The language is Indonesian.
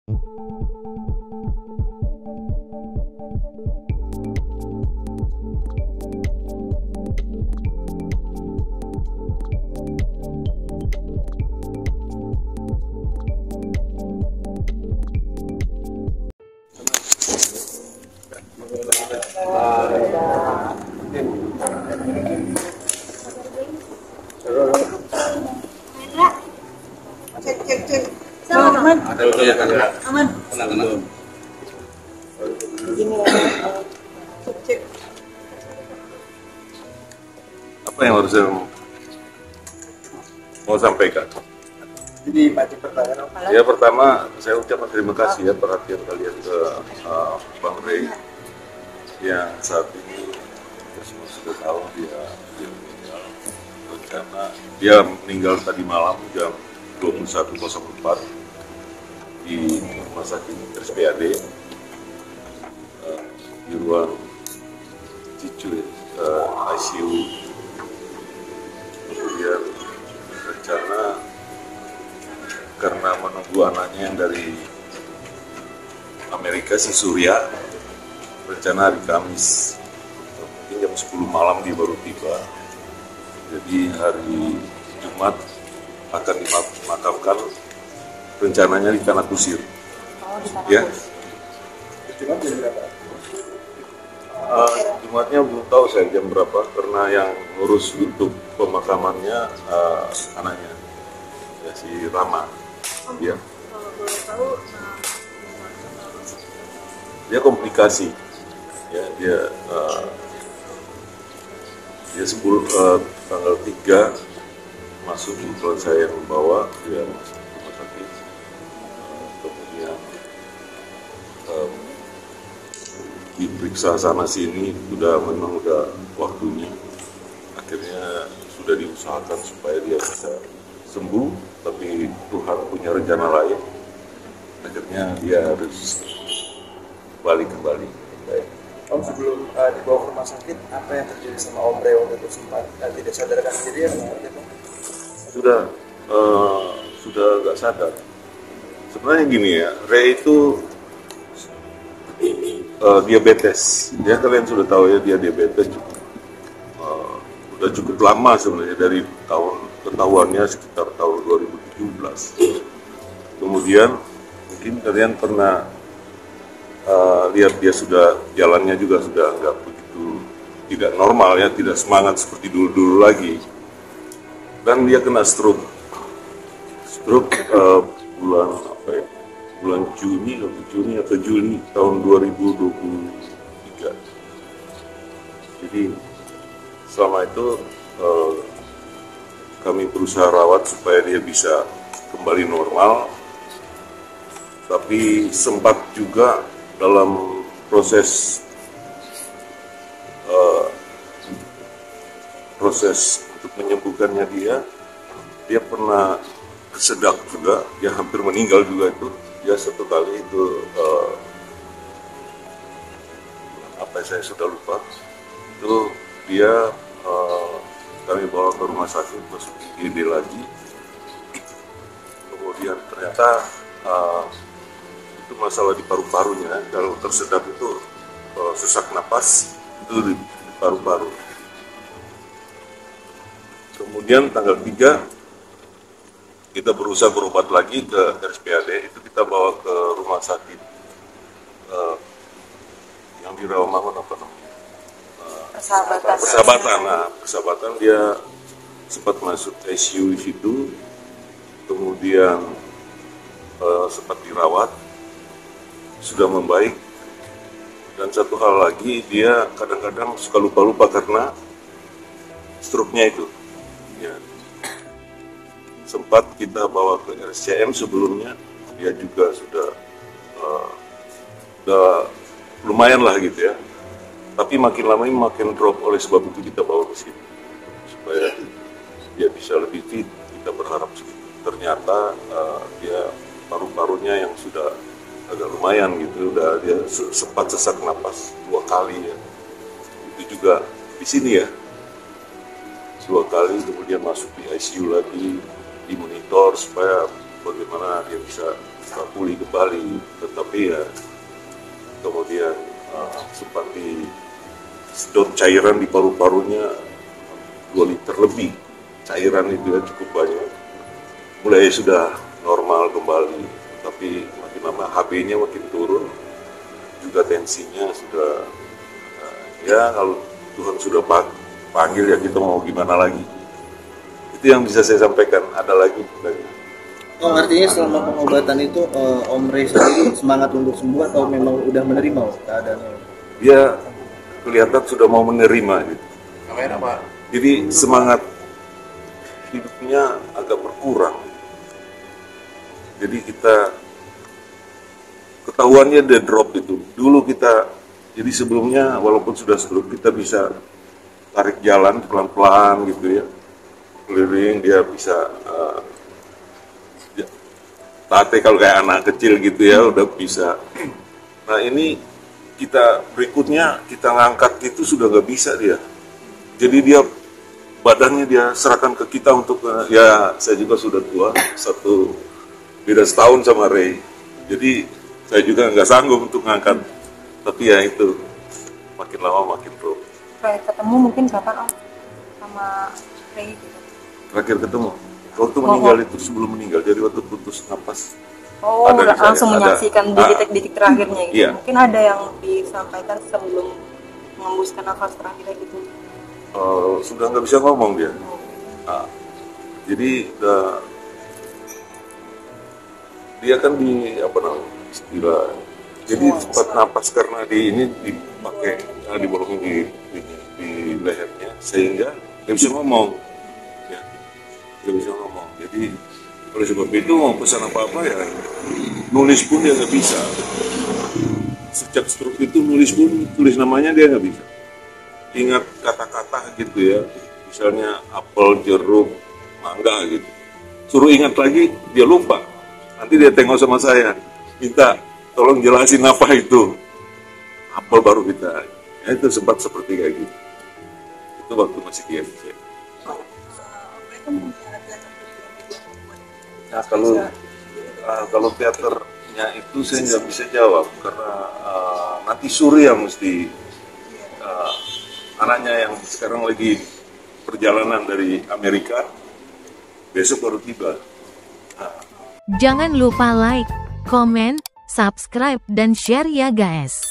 Cek. Aman. Ada udah ya kan? Aman. Tenang. Begini ya. Cek. Apa yang harus saya mau sampaikan? Jadi maju pertanyaan. Ya pertama saya ucapkan terima kasih ya perhatian kalian ke Bang Rey yang saat ini kita semua sudah tahu dia meninggal. Rencana dia meninggal tadi malam jam 21.04 di rumah sakit RSPAD di ruang Cicu ICU. Kemudian rencana karena menunggu anaknya yang dari Amerika si Surya, rencana hari Kamis mungkin jam 10 malam dia baru tiba. Jadi hari Jumat akan dimakamkan rencananya di Tanah Kusir. Ya. Jumat jam berapa? Jumatnya belum tahu saya jam berapa karena yang ngurus untuk pemakamannya anaknya ya, si Rama. Ya. Kalau boleh tahu, Dia komplikasi. Ya, dia 10 tanggal 3 masuk kalau saya yang membawa dia masuk ke rumah sakit. Kemudian diperiksa sana sini memang udah waktunya. Akhirnya sudah diusahakan supaya dia bisa sembuh, tapi Tuhan punya rencana lain. Akhirnya dia harus balik kembali. Baik. Om, sebelum dibawa ke rumah sakit, apa yang terjadi sama Om Rey waktu itu? Sempat tidak sadarkan diri ya? Sudah nggak sadar. Sebenarnya gini ya, Rey itu diabetes. Dia kalian sudah tahu ya dia diabetes udah cukup lama sebenarnya dari tahun ketahuannya sekitar tahun 2017. Kemudian mungkin kalian pernah lihat dia sudah jalannya juga sudah nggak begitu tidak normal ya, tidak semangat seperti dulu lagi. Dan dia kena stroke bulan apa ya? Bulan Juni atau Juli tahun 2023. Jadi selama itu kami berusaha rawat supaya dia bisa kembali normal, tapi sempat juga dalam proses untuk menyembuhkannya dia pernah kesedak juga, dia hampir meninggal juga itu. Dia satu kali itu saya sudah lupa, itu dia kami bawa ke rumah sakit masuk IGD lagi. Kemudian ternyata itu masalah di paru-parunya. Kalau tersedak itu sesak napas itu di paru-paru. Kemudian tanggal 3 kita berusaha berobat lagi ke RSPAD, itu kita bawa ke rumah sakit yang di Rawamangun apa namanya? Persahabatan. Nah, Persahabatan dia sempat masuk ICU di situ, kemudian sempat dirawat, sudah membaik. Dan satu hal lagi, dia kadang-kadang suka lupa-lupa karena stroke-nya itu. Ya. Sempat kita bawa ke RSCM sebelumnya, dia juga sudah lumayan lah gitu ya. Tapi makin lama makin drop, oleh sebab itu kita bawa ke sini supaya dia bisa lebih fit. Kita berharap ternyata dia paru-parunya yang sudah agak lumayan gitu, dia sempat sesak napas 2 kali ya. Itu juga di sini ya 2 kali, kemudian masuk di ICU lagi, dimonitor supaya bagaimana dia bisa pulih kembali, tetapi ya kemudian sempat disedot cairan di paru-parunya 2 liter lebih, cairan itu ya cukup banyak, mulai sudah normal kembali, tapi makin lama HB-nya makin turun, juga tensinya sudah ya kalau Tuhan sudah panggil ya kita mau gimana lagi. Itu yang bisa saya sampaikan. Ada lagi? Oh, artinya selama pengobatan itu Om Rey sendiri semangat untuk sembuh atau memang udah menerima keadaannya? Dia kelihatan sudah mau menerima gitu. Kamera Pak. Jadi semangat hidupnya agak berkurang. Jadi kita ketahuannya dia drop itu. Dulu kita, jadi sebelumnya walaupun sudah stroke kita bisa tarik jalan pelan-pelan gitu ya, keliling, dia bisa tate kalau kayak anak kecil gitu ya, udah bisa. Nah ini kita berikutnya kita ngangkat itu sudah nggak bisa dia. Jadi dia badannya dia serahkan ke kita untuk ya saya juga sudah tua, beda setahun sama Rey. Jadi saya juga nggak sanggup untuk ngangkat. Tapi ya itu makin lama makin drop. Terakhir ketemu mungkin kapan Om sama Rey gitu? Terakhir ketemu waktu meninggal itu, sebelum meninggal, jadi waktu putus napas. Oh, Ada langsung ada. menyaksikan di detik-detik terakhirnya gitu. Iya. Mungkin ada yang disampaikan sebelum mengembuskan nafas terakhir gitu. Sudah nggak bisa ngomong dia. Nah, jadi dia kan di apa namanya istilah. Jadi cepat napas karena di ini dipakai dibolongin di lehernya sehingga nggak bisa ngomong. Ya, nggak bisa ngomong. Jadi oleh sebab itu mau pesan apa-apa ya nulis pun dia nggak bisa. Sejak stroke itu nulis pun, tulis namanya dia nggak bisa. Ingat kata-kata gitu ya, misalnya apel, jeruk, mangga gitu. Suruh ingat lagi, dia lupa. Nanti dia tengok sama saya, minta tolong jelasin apa itu. Apel baru kita. Ya, itu sempat seperti kayak gitu. Itu waktu masih di MC. Nah kalau teaternya itu saya nggak bisa jawab karena nanti Suri yang mesti anaknya yang sekarang lagi perjalanan dari Amerika besok baru tiba. Jangan lupa like, komen, subscribe dan share ya guys.